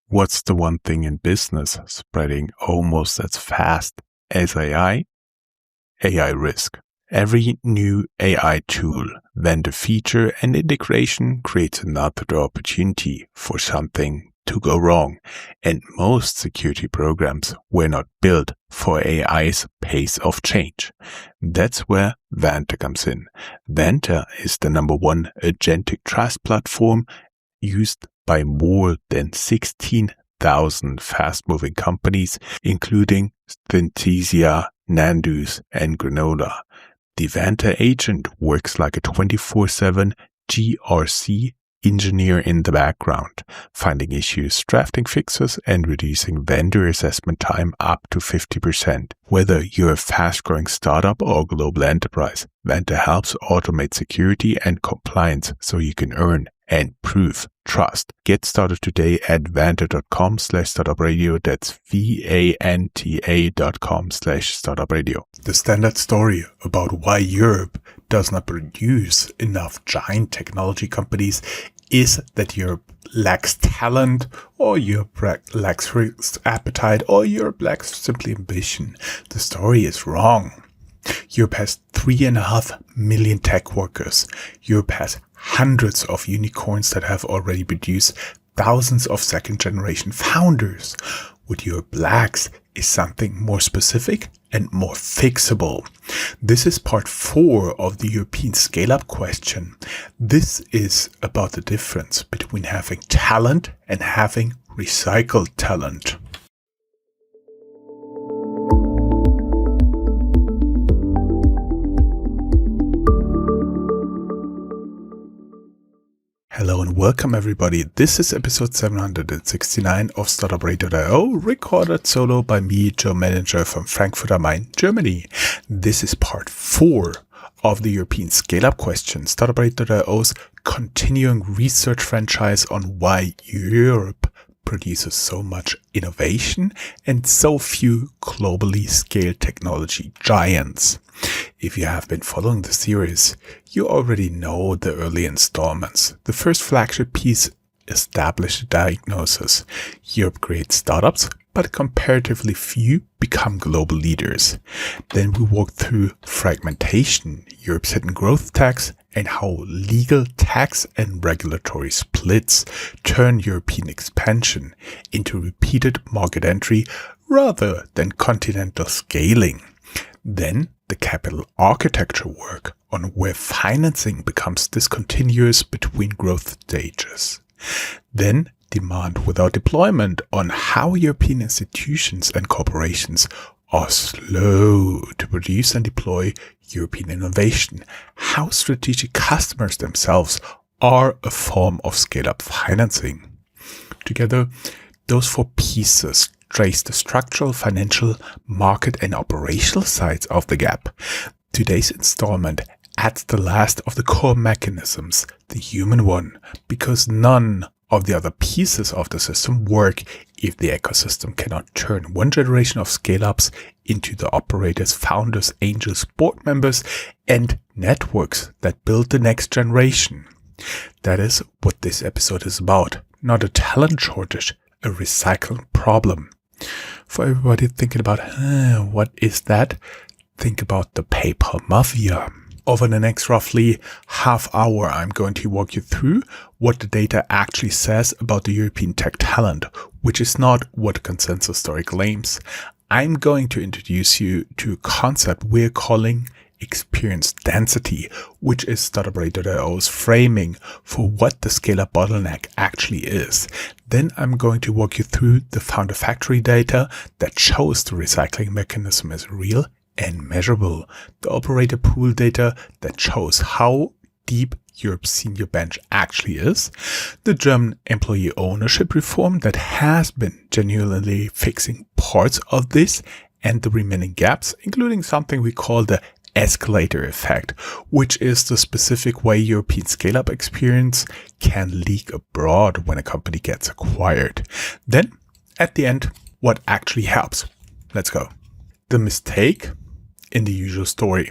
What's the one thing in business spreading almost as fast as AI? AI risk. Every new AI tool, vendor feature, and integration creates another opportunity for something to go wrong. And most security programs were not built for AI's pace of change. That's where Vanta comes in. Vanta is the #1 agentic trust platform used by more than 16,000 fast-moving companies, including Synthesia, Nando's, and Granola. The Vanta agent works like a 24/7 GRC engineer in the background, finding issues, drafting fixes, and reducing vendor assessment time up to 50%. Whether you're a fast-growing startup or global enterprise, Vanta helps automate security and compliance so you can earn and prove trust. Get started today at vanta.com/startupradio. That's VANTA.com/startupradio. The standard story about why Europe does not produce enough giant technology companies is that Europe lacks talent, or Europe lacks risk appetite, or Europe lacks simply ambition. The story is wrong. Europe has 3.5 million tech workers. Europe has hundreds of unicorns that have already produced thousands of second-generation founders. What Europe lacks is something more specific and more fixable. This is part 4 of the European scale-up question. This is about the difference between having talent and having recycled talent. Hello and welcome everybody. This is episode 769 of Startuprad.io, recorded solo by me, Joe Menninger from Frankfurt am Main, Germany. This is part 4 of the European scale-up question, Startuprad.io's continuing research franchise on why Europe produces so much innovation and so few globally scaled technology giants. If you have been following the series, you already know the early installments. The first flagship piece established a diagnosis. Europe creates startups, but comparatively few become global leaders. Then we walked through fragmentation, Europe's hidden growth tax, and how legal tax and regulatory splits turn European expansion into repeated market entry rather than continental scaling. Then the capital architecture work on where financing becomes discontinuous between growth stages. Then demand without deployment on how European institutions and corporations are slow to produce and deploy European innovation. How strategic customers themselves are a form of scale-up financing. Together, those 4 pieces trace the structural, financial, market, and operational sides of the gap. Today's installment adds the last of the core mechanisms, the human one, because none of the other pieces of the system work if the ecosystem cannot turn one generation of scale-ups into the operators, founders, angels, board members, and networks that build the next generation. That is what this episode is about. Not a talent shortage, a recycling problem. For everybody thinking about, what is that? Think about the PayPal mafia. Over the next roughly half hour, I'm going to walk you through what the data actually says about the European tech talent, which is not what the consensus story claims. I'm going to introduce you to a concept we're calling experience density, which is Startuprad.io's framing for what the scale-up bottleneck actually is. Then I'm going to walk you through the founder factory data that shows the recycling mechanism is real and measurable, the operator pool data that shows how deep Europe's senior bench actually is, the German employee ownership reform that has been genuinely fixing parts of this, and the remaining gaps, including something we call the escalator effect, which is the specific way European scale-up experience can leak abroad when a company gets acquired. Then, at the end, what actually helps. Let's go. The mistake in the usual story.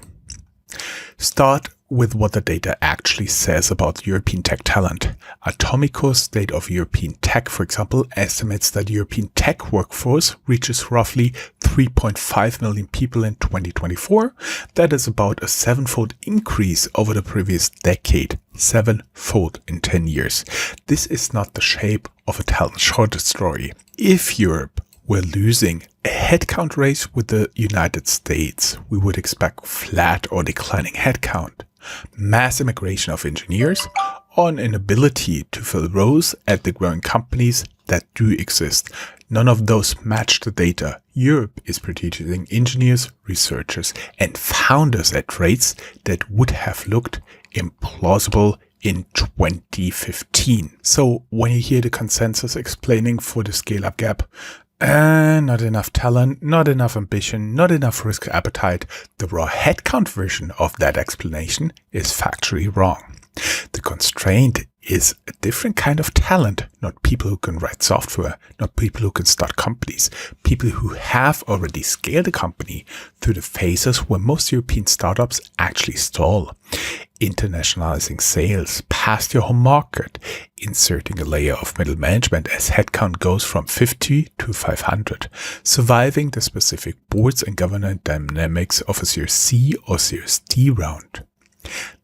Start with what the data actually says about European tech talent. Atomico's State of European Tech, for example, estimates that European tech workforce reaches roughly 3.5 million people in 2024. That is about a sevenfold increase over the previous decade. Sevenfold in 10 years. This is not the shape of a talent shortage story. If Europe were losing a headcount race with the United States, we would expect flat or declining headcount, mass immigration of engineers, or an inability to fill roles at the growing companies that do exist. None of those match the data. Europe is producing engineers, researchers, and founders at rates that would have looked implausible in 2015. So when you hear the consensus explaining for the scale-up gap, not enough talent, not enough ambition, not enough risk appetite, the raw headcount version of that explanation is factually wrong. The constraint is a different kind of talent, not people who can write software, not people who can start companies, people who have already scaled a company through the phases where most European startups actually stall. Internationalizing sales past your home market, inserting a layer of middle management as headcount goes from 50 to 500, surviving the specific boards and governance dynamics of a Series C or Series D round.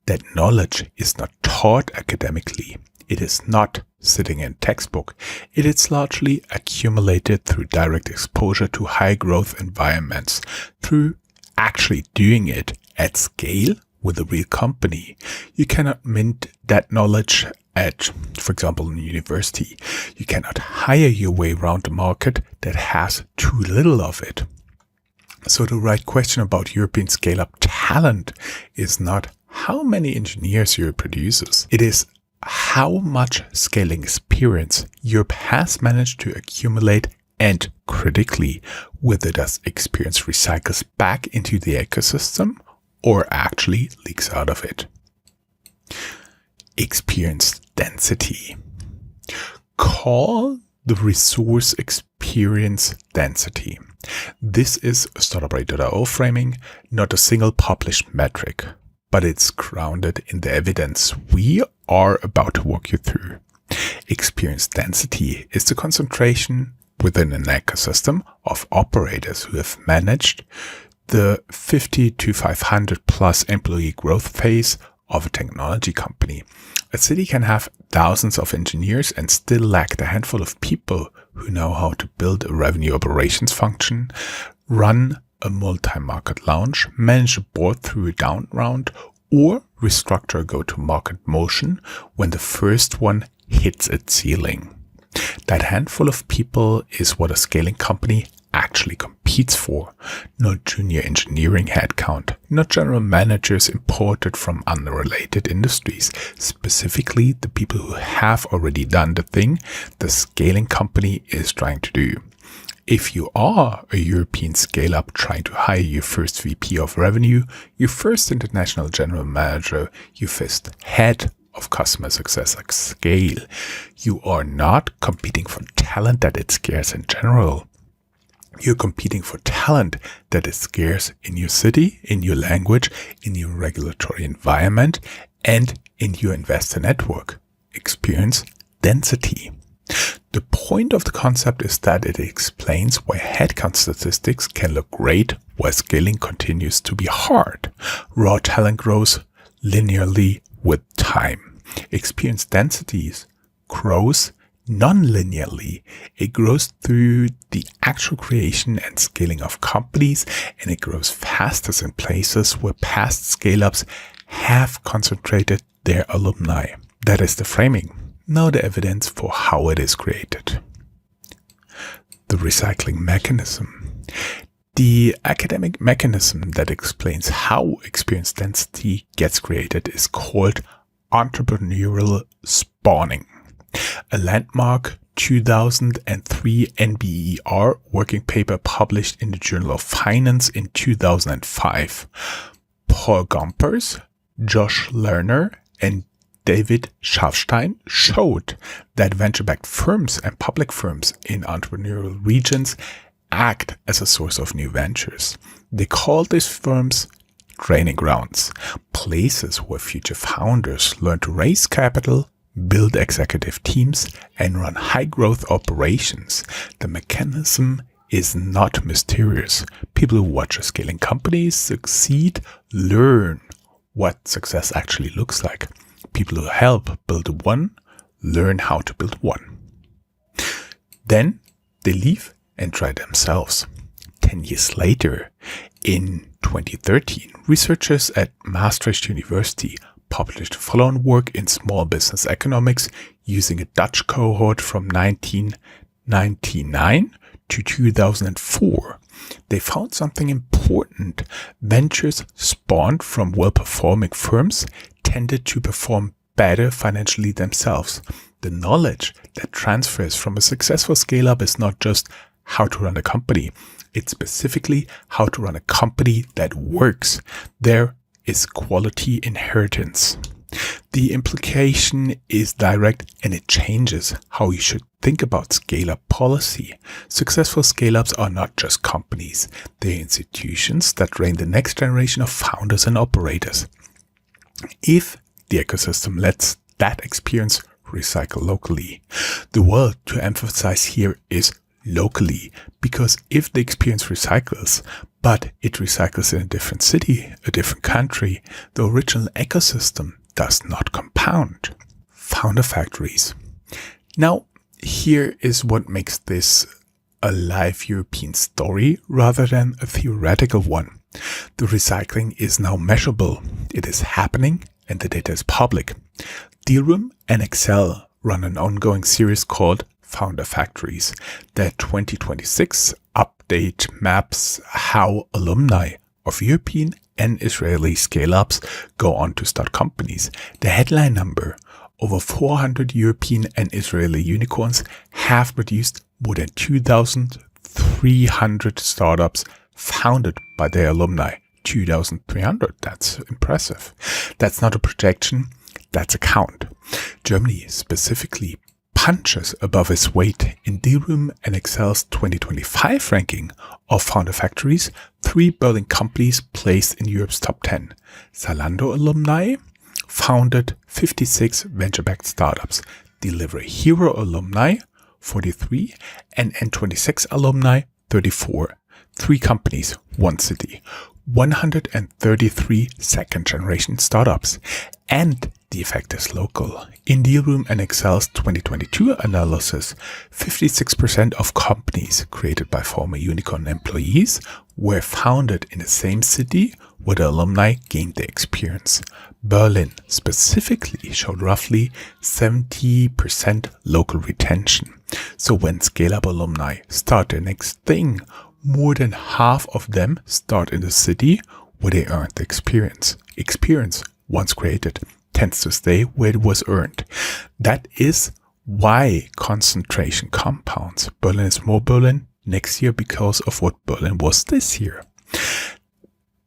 That knowledge is not taught academically. It is not sitting in a textbook. It is largely accumulated through direct exposure to high growth environments, through actually doing it at scale with a real company. You cannot mint that knowledge at, for example, in university. You cannot hire your way around a market that has too little of it. So the right question about European scale-up talent is not how many engineers Europe produces. It is how much scaling experience Europe has managed to accumulate, and critically, whether that experience recycles back into the ecosystem or actually leaks out of it. Experience density. Call the resource experience density. This is Startuprad.io framing, not a single published metric, but it's grounded in the evidence we are about to walk you through. Experience density is the concentration within an ecosystem of operators who have managed the 50 to 500 plus employee growth phase of a technology company. A city can have thousands of engineers and still lack the handful of people who know how to build a revenue operations function, run a multi-market launch, manage a board through a down round, or restructure a go-to-market motion when the first one hits its ceiling. That handful of people is what a scaling company actually competes for, not junior engineering headcount, not general managers imported from unrelated industries, specifically the people who have already done the thing the scaling company is trying to do. If you are a European scale-up trying to hire your first VP of revenue, your first international general manager, your first head of customer success at scale, you are not competing for talent that is scarce in general. You're competing for talent that is scarce in your city, in your language, in your regulatory environment, and in your investor network. Experience density. The point of the concept is that it explains why headcount statistics can look great while scaling continues to be hard. Raw talent grows linearly with time. Experience densities grows non-linearly. It grows through the actual creation and scaling of companies, and it grows fastest in places where past scale-ups have concentrated their alumni. That is the framing. Now the evidence for how it is created. The recycling mechanism. The academic mechanism that explains how experience density gets created is called entrepreneurial spawning. A landmark 2003 NBER working paper published in the Journal of Finance in 2005. Paul Gompers, Josh Lerner, and David Scharfstein showed that venture-backed firms and public firms in entrepreneurial regions act as a source of new ventures. They call these firms training grounds, places where future founders learn to raise capital, build executive teams, and run high-growth operations. The mechanism is not mysterious. People who watch a scaling company succeed learn what success actually looks like. People who help build one learn how to build one. Then they leave and try themselves. 10 years later, in 2013, researchers at Maastricht University published follow-on work in small business economics using a Dutch cohort from 1999 to 2004. They found something important. Ventures spawned from well-performing firms tended to perform better financially themselves. The knowledge that transfers from a successful scale-up is not just how to run a company. It's specifically how to run a company that works. There is quality inheritance. The implication is direct and it changes how you should think about scale-up policy. Successful scale-ups are not just companies. They're institutions that train the next generation of founders and operators. If the ecosystem lets that experience recycle locally. The word to emphasize here is locally, because if the experience recycles, but it recycles in a different city, a different country, the original ecosystem does not compound. Founder factories. Now, here is what makes this a live European story rather than a theoretical one. The recycling is now measurable. It is happening and the data is public. Dealroom and Excel run an ongoing series called Founder Factories. Their 2026 update maps how alumni of European and Israeli scale-ups go on to start companies. The headline number: over 400 European and Israeli unicorns have produced more than 2,300 startups founded by their alumni. 2,300, that's impressive. That's not a projection, that's a count. Germany specifically punches above its weight in Dealroom and Excel's 2025 ranking of founder factories. 3 Berlin companies placed in Europe's top 10. Zalando alumni founded 56 venture-backed startups. Delivery Hero alumni 43 and N26 alumni 34. 3 companies, 1 city. 133 second-generation startups. And the effect is local. In Dealroom and Excel's 2022 analysis, 56% of companies created by former unicorn employees were founded in the same city where the alumni gained their experience. Berlin specifically showed roughly 70% local retention. So when scale-up alumni start their next thing, more than half of them start in the city where they earned the experience. Experience, once created, tends to stay where it was earned. That is why concentration compounds. Berlin is more Berlin next year because of what Berlin was this year.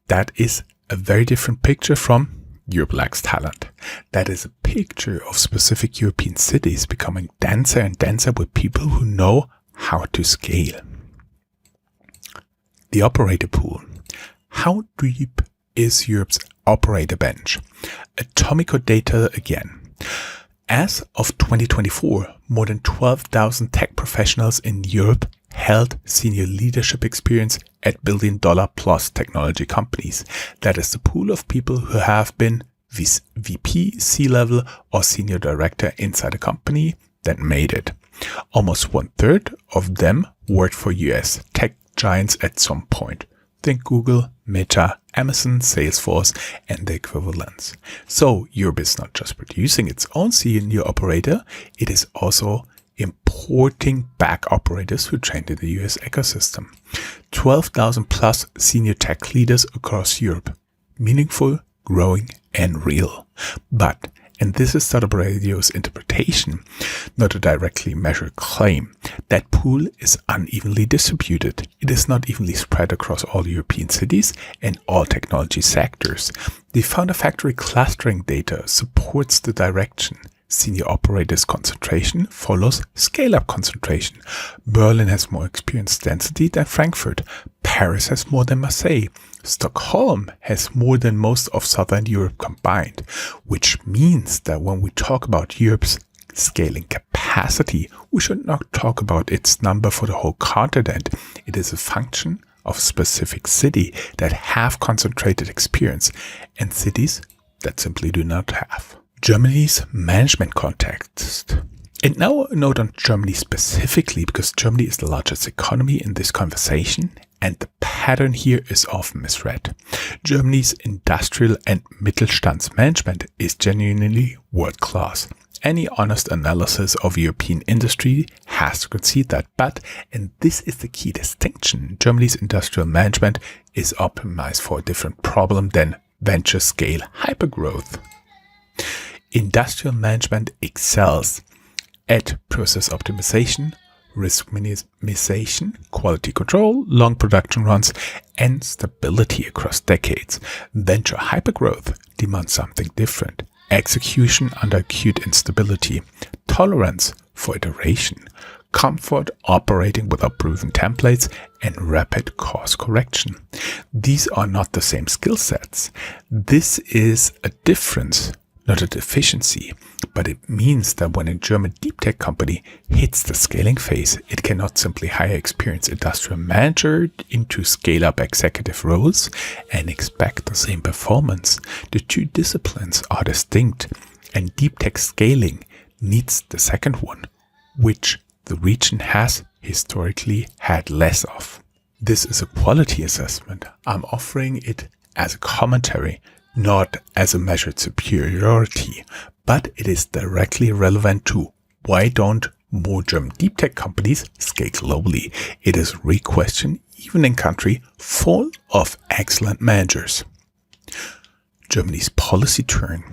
That is a very different picture from Europe lacks talent. That is a picture of specific European cities becoming denser and denser with people who know how to scale. The operator pool. How deep is Europe's operator bench? Atomico data again. As of 2024, more than 12,000 tech professionals in Europe held senior leadership experience at billion-dollar-plus technology companies. That is the pool of people who have been VP, C-level, or senior director inside a company that made it. Almost 1/3 of them worked for US tech giants at some point. Think Google, Meta, Amazon, Salesforce, and the equivalents. So Europe is not just producing its own senior operator, it is also importing back operators who trained in the US ecosystem. 12,000 plus senior tech leaders across Europe. Meaningful, growing, and real. But, and this is Startup.io's interpretation, not a directly measured claim, that pool is unevenly distributed. It is not evenly spread across all European cities and all technology sectors. The founder factory clustering data supports the direction. Senior operators concentration follows scale-up concentration. Berlin has more experience density than Frankfurt. Paris has more than Marseille. Stockholm has more than most of Southern Europe combined, which means that when we talk about Europe's scaling capacity, we should not talk about its number for the whole continent. It is a function of a specific city that have concentrated experience and cities that simply do not have. Germany's management context. And now a note on Germany specifically, because Germany is the largest economy in this conversation, and the pattern here is often misread. Germany's industrial and Mittelstands management is genuinely world-class. Any honest analysis of European industry has to concede that, but, and this is the key distinction, Germany's industrial management is optimized for a different problem than venture scale hypergrowth. Industrial management excels at process optimization, risk minimization, quality control, long production runs, and stability across decades. Venture hypergrowth demands something different. Execution under acute instability, tolerance for iteration, comfort operating without proven templates, and rapid course correction. These are not the same skill sets. This is a difference, not a deficiency, but it means that when a German deep tech company hits the scaling phase, it cannot simply hire experienced industrial manager into scale-up executive roles and expect the same performance. The two disciplines are distinct, and deep tech scaling needs the second one, which the region has historically had less of. This is a quality assessment. I'm offering it as a commentary, not as a measured superiority, but it is directly relevant to why don't more German deep tech companies scale globally. It is a real question, even in country full of excellent managers. Germany's policy turn.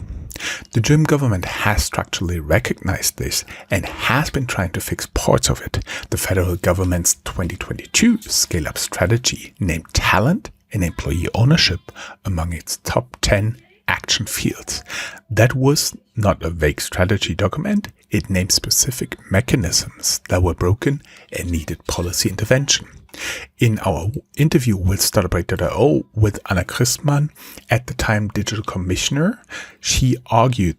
The German government has structurally recognized this and has been trying to fix parts of it. The federal government's 2022 scale-up strategy named talent and employee ownership among its top 10 action fields. That was not a vague strategy document. It named specific mechanisms that were broken and needed policy intervention. In our interview with Startuprad.io with Anna Christmann, at the time digital commissioner, she argued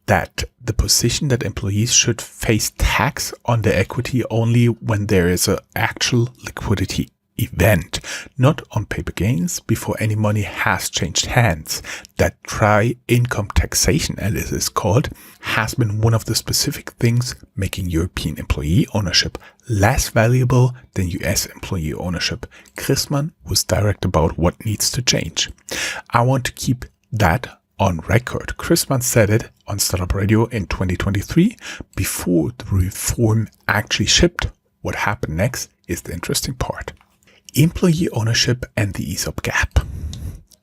that the position that employees should face tax on their equity only when there is an actual liquidity event, not on paper gains before any money has changed hands. That tri-income taxation, as it is called, has been one of the specific things making European employee ownership less valuable than US employee ownership. Christmann was direct about what needs to change. I want to keep that on record. Christmann said it on Startup Radio in 2023 before the reform actually shipped. What happened next is the interesting part. Employee ownership and the ESOP gap.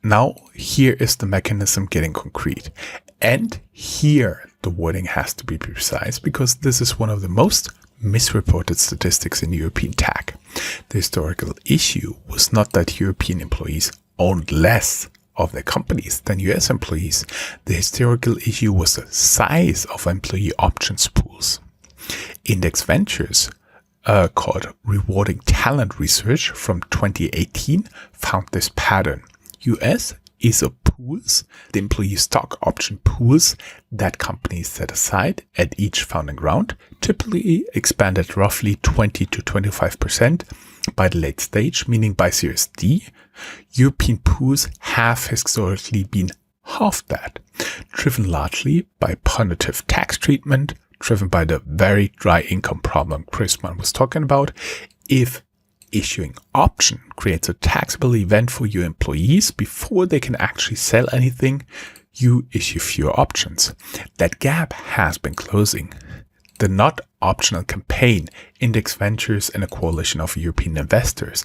Now, here is the mechanism getting concrete. And here the wording has to be precise because this is one of the most misreported statistics in European tech. The historical issue was not that European employees owned less of their companies than US employees. The historical issue was the size of employee options pools. Index Ventures called Rewarding Talent Research from 2018 found this pattern. US ESOP pools, the employee stock option pools that companies set aside at each founding round, typically expanded roughly 20 to 25% by the late stage, meaning by Series D. European pools have historically been half that, driven largely by punitive tax treatment, driven by the very dry income problem Christmann was talking about. If issuing option creates a taxable event for your employees before they can actually sell anything, you issue fewer options. That gap has been closing. The not optional campaign, Index Ventures and a coalition of European investors,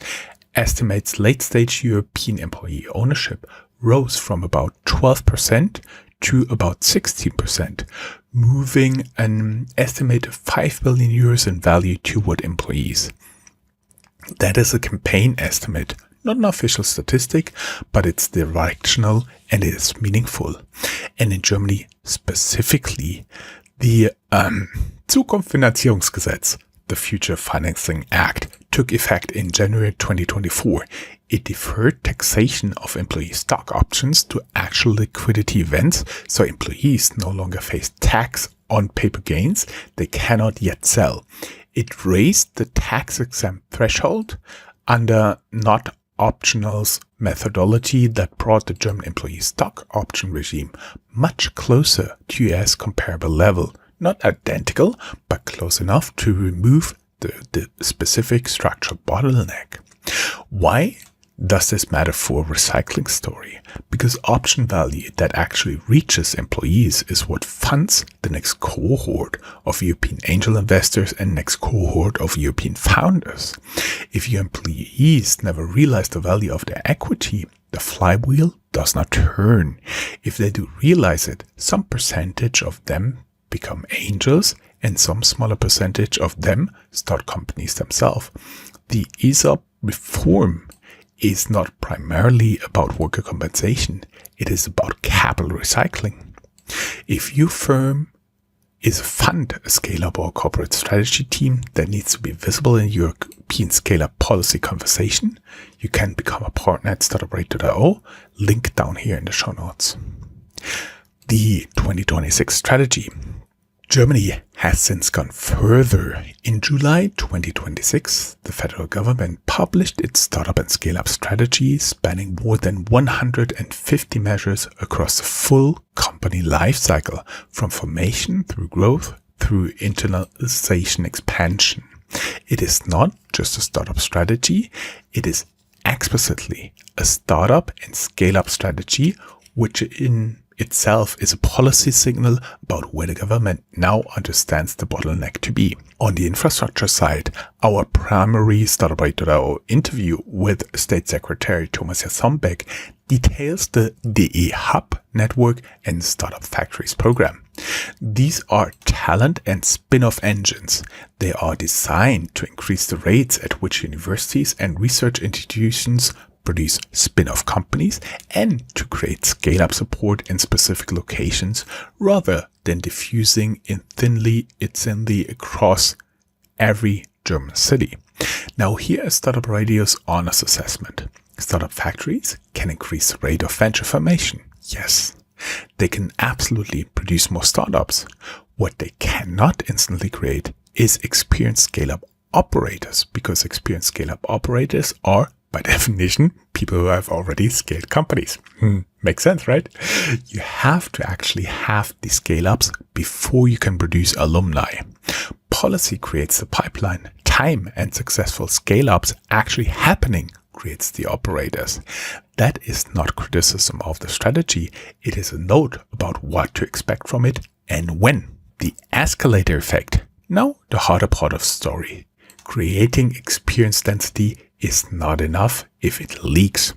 estimates late-stage European employee ownership rose from about 12% to about 16%, moving an estimated 5 billion euros in value toward employees. That is a campaign estimate, not an official statistic, but it's directional and it is meaningful. And in Germany specifically, The Zukunftsfinanzierungsgesetz, the Future Financing Act, took effect in January 2024. It deferred taxation of employee stock options to actual liquidity events, so employees no longer face tax on paper gains they cannot yet sell. It raised the tax-exempt threshold under not optionals methodology that brought the German employee stock option regime much closer to US comparable level. Not identical, but close enough to remove the specific structural bottleneck. Why does this matter for a recycling story? Because option value that actually reaches employees is what funds the next cohort of European angel investors and next cohort of European founders. If your employees never realize the value of their equity, the flywheel does not turn. If they do realize it, some percentage of them become angels and some smaller percentage of them start companies themselves. The ESOP reform is not primarily about worker compensation. It is about capital recycling. If your firm is a fund, a scale-up or corporate strategy team that needs to be visible in European scale-up policy conversation, you can become a partner at Startuprad.io, link down here in the show notes. The 2026 strategy. Germany has since gone further. In July 2026, the federal government published its startup and scale-up strategy spanning more than 150 measures across the full company lifecycle, from formation through growth through internationalization expansion. It is not just a startup strategy, it is explicitly a startup and scale-up strategy, which in itself is a policy signal about where the government now understands the bottleneck to be. On the infrastructure side, our primary Startuprad.io interview with State Secretary Thomas Jassombeck details the DE Hub network and Startup Factories program. These are talent and spin-off engines. They are designed to increase the rates at which universities and research institutions produce spin-off companies and to create scale-up support in specific locations rather than diffusing it thinly across every German city. Now here is Startup Radio's honest assessment. Startup factories can increase the rate of venture formation. Yes, they can absolutely produce more startups. What they cannot instantly create is experienced scale-up operators, because experienced scale-up operators are, by definition, people who have already scaled companies. Makes sense, right? You have to actually have the scale-ups before you can produce alumni. Policy creates the pipeline. Time and successful scale-ups actually happening creates the operators. That is not criticism of the strategy. It is a note about what to expect from it and when. The escalator effect. Now the harder part of the story. Creating experience density is not enough if it leaks.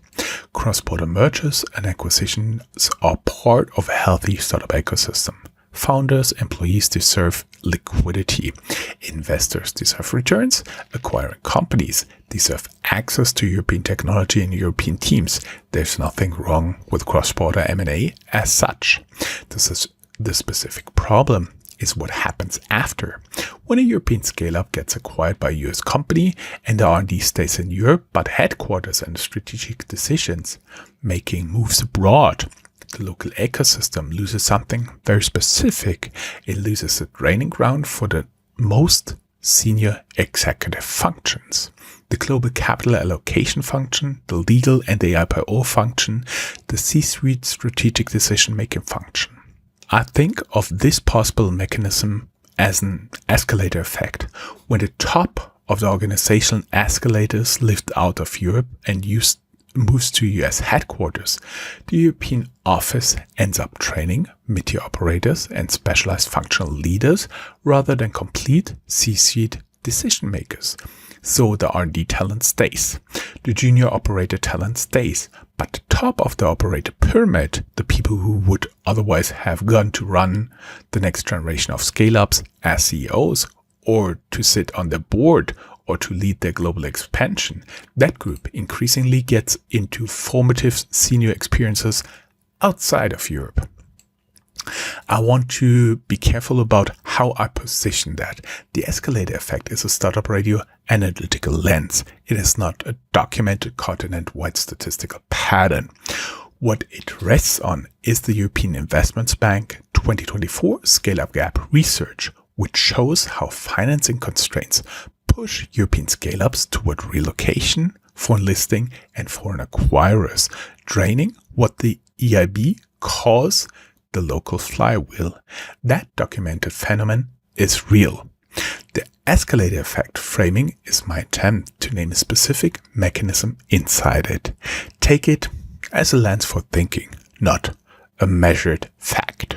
Cross-border mergers and acquisitions are part of a healthy startup ecosystem. Founders, employees deserve liquidity. Investors deserve returns. Acquiring companies deserve access to European technology and European teams. There's nothing wrong with cross-border M&A as such. The specific problem is what happens after. When a European scale-up gets acquired by a US company and the R&D stays in Europe, but headquarters and strategic decisions making moves abroad, the local ecosystem loses something very specific. It loses the training ground for the most senior executive functions. The global capital allocation function, the legal and the IPO function, the C-suite strategic decision-making function. I think of this possible mechanism as an escalator effect. When the top of the organizational escalators lift out of Europe and moves to US headquarters, the European office ends up training mid-tier operators and specialized functional leaders rather than complete C-suite decision makers. So the R&D talent stays. The junior operator talent stays. But the top of the operator pyramid, the people who would otherwise have gone to run the next generation of scale-ups as CEOs or to sit on their board or to lead their global expansion, that group increasingly gets into formative senior experiences outside of Europe. I want to be careful about how I position that. The escalator effect is a Startup Radio analytical lens. It is not a documented continent-wide statistical pattern. What it rests on is the European Investments Bank 2024 Scale-Up Gap research, which shows how financing constraints push European scale-ups toward relocation, foreign listing, and foreign acquirers, draining what the EIB calls the local flywheel. That documented phenomenon is real. The escalator effect framing is my attempt to name a specific mechanism inside it. Take it as a lens for thinking, not a measured fact.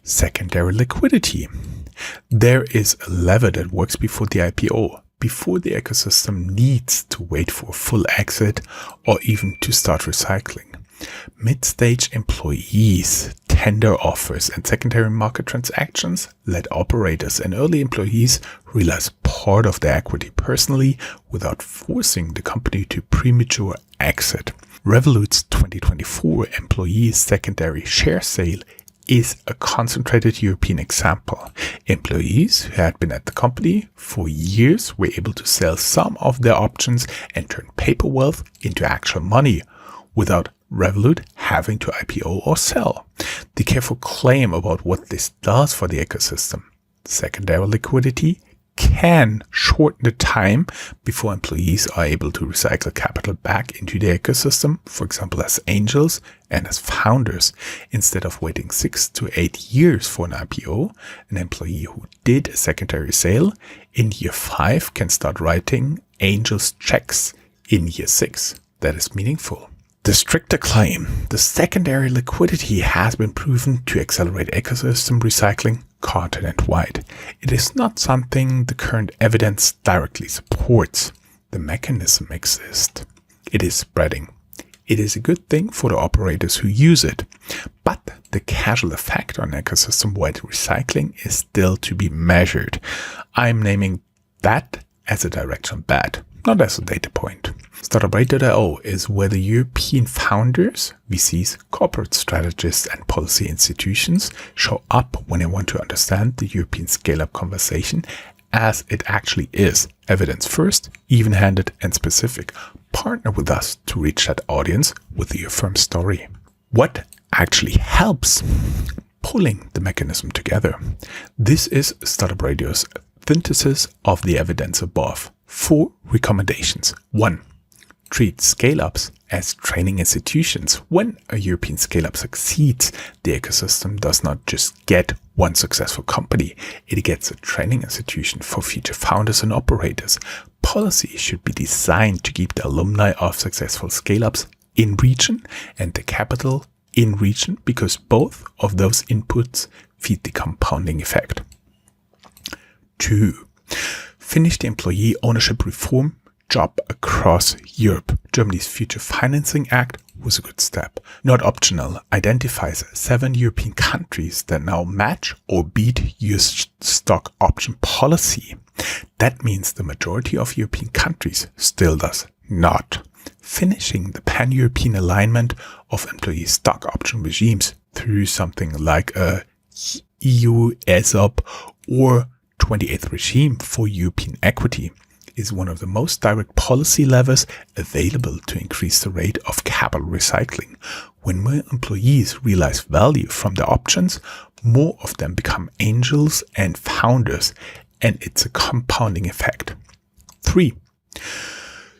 Secondary liquidity. There is a lever that works before the IPO, before the ecosystem needs to wait for a full exit or even to start recycling. Mid-stage employees, tender offers, and secondary market transactions let operators and early employees realize part of their equity personally without forcing the company to premature exit. Revolut's 2024 employee secondary share sale is a concentrated European example. Employees who had been at the company for years were able to sell some of their options and turn paper wealth into actual money without Revolut having to IPO or sell. The careful claim about what this does for the ecosystem. Secondary liquidity can shorten the time before employees are able to recycle capital back into the ecosystem, for example, as angels and as founders. Instead of waiting 6 to 8 years for an IPO, an employee who did a secondary sale in year 5 can start writing angels checks in year 6. That is meaningful. The stricter claim, the secondary liquidity has been proven to accelerate ecosystem recycling continent-wide. It is not something the current evidence directly supports. The mechanism exists. It is spreading. It is a good thing for the operators who use it. But the causal effect on ecosystem-wide recycling is still to be measured. I'm naming that as a direction bet, not as a data point. Startuprad.io is where the European founders, VCs, corporate strategists, and policy institutions show up when they want to understand the European scale-up conversation as it actually is. Evidence first, even-handed, and specific. Partner with us to reach that audience with your firm story. What actually helps pulling the mechanism together? This is Startup Radio's synthesis of the evidence above. 4 recommendations. 1. Treat scale-ups as training institutions. When a European scale-up succeeds, the ecosystem does not just get one successful company, it gets a training institution for future founders and operators. Policy should be designed to keep the alumni of successful scale-ups in region and the capital in region, because both of those inputs feed the compounding effect. 2. Finish the employee ownership reform job across Europe. Germany's Future Financing Act was a good step. Not optional, identifies 7 European countries that now match or beat US stock option policy. That means the majority of European countries still does not. Finishing the pan-European alignment of employee stock option regimes through something like a EU ESOP or 28th regime for European equity is one of the most direct policy levers available to increase the rate of capital recycling. When more employees realize value from their options, more of them become angels and founders, and it's a compounding effect. 3.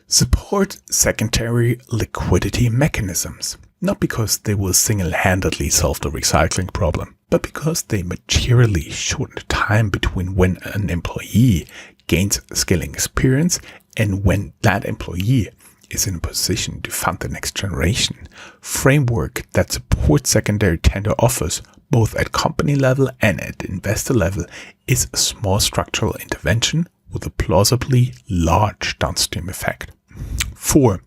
Support secondary liquidity mechanisms, not because they will single-handedly solve the recycling problem, but because they materially shorten the time between when an employee gains scaling experience and when that employee is in a position to fund the next generation. Framework that supports secondary tender offers both at company level and at investor level is a small structural intervention with a plausibly large downstream effect. 4.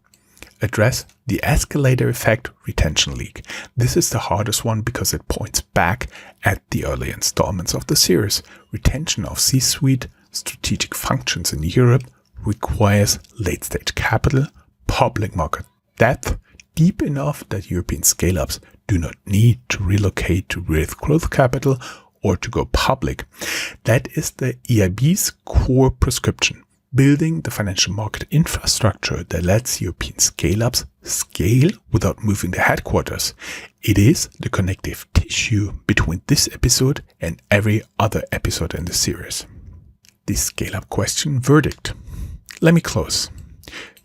Address the escalator effect retention leak. This is the hardest one because it points back at the early installments of the series. Retention of C-suite strategic functions in Europe requires late-stage capital, public market depth, deep enough that European scale-ups do not need to relocate to raise growth capital or to go public. That is the EIB's core prescription, building the financial market infrastructure that lets European scale-ups scale without moving their headquarters. It is the connective tissue between this episode and every other episode in the series. The scale-up question verdict. Let me close.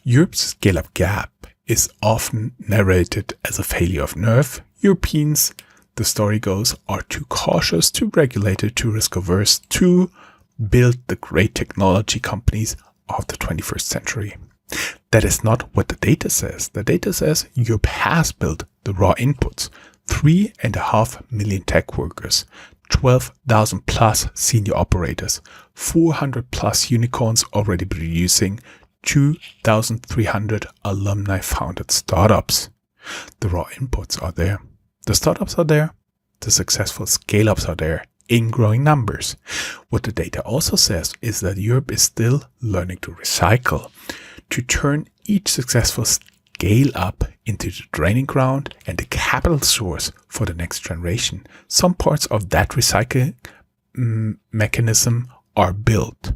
Europe's scale-up gap is often narrated as a failure of nerve. Europeans, the story goes, are too cautious, too regulated, too risk-averse to build the great technology companies of the 21st century. That is not what the data says. The data says Europe has built the raw inputs, 3.5 million tech workers, 12,000 plus senior operators, 400 plus unicorns already producing 2,300 alumni-founded startups. The raw inputs are there. The startups are there. The successful scale-ups are there in growing numbers. What the data also says is that Europe is still learning to recycle, to turn each successful scale-up into the training ground and the capital source for the next generation. Some parts of that recycling mechanism are built.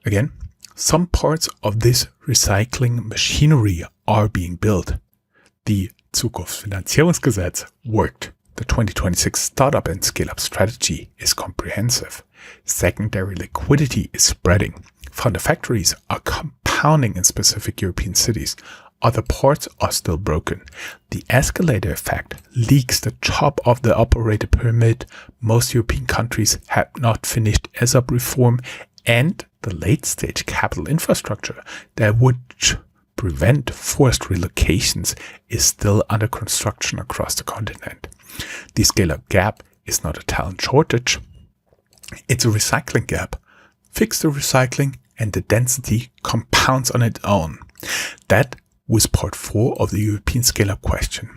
Again, some parts of this recycling machinery are being built. The Zukunftsfinanzierungsgesetz worked. The 2026 startup and scale-up strategy is comprehensive. Secondary liquidity is spreading. Founder factories are compounding in specific European cities. Other parts are still broken. The escalator effect leaks the top of the operator pyramid. Most European countries have not finished ESOP reform, and the late-stage capital infrastructure that would prevent forced relocations is still under construction across the continent. The scale-up gap is not a talent shortage. It's a recycling gap. Fix the recycling and the density compounds on its own. That was part 4 of the European scale-up question.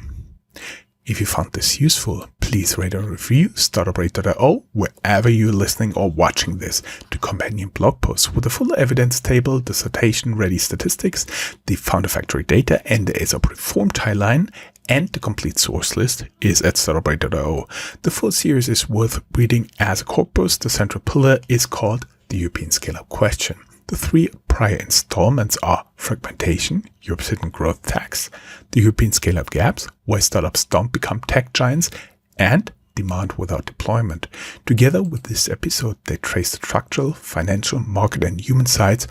If you found this useful, please rate and review Startuprad.io wherever you're listening or watching this. The companion blog posts with the full evidence table, dissertation-ready statistics, the founder factory data, and the ESOP reform timeline, and the complete source list is at Startuprad.io. The full series is worth reading as a corpus. The central pillar is called the European Scale-Up Question. The 3 prior installments are fragmentation, Europe's hidden growth tax, the European scale-up gaps, why startups don't become tech giants, and demand without deployment. Together with this episode, they trace the structural, financial, market, and human sides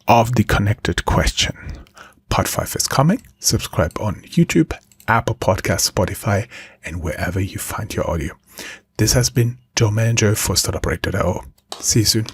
of the connected question. Part 5 is coming. Subscribe on YouTube, Apple Podcasts, Spotify, and wherever you find your audio. This has been Joe Menninger for Startuprad.io. See you soon.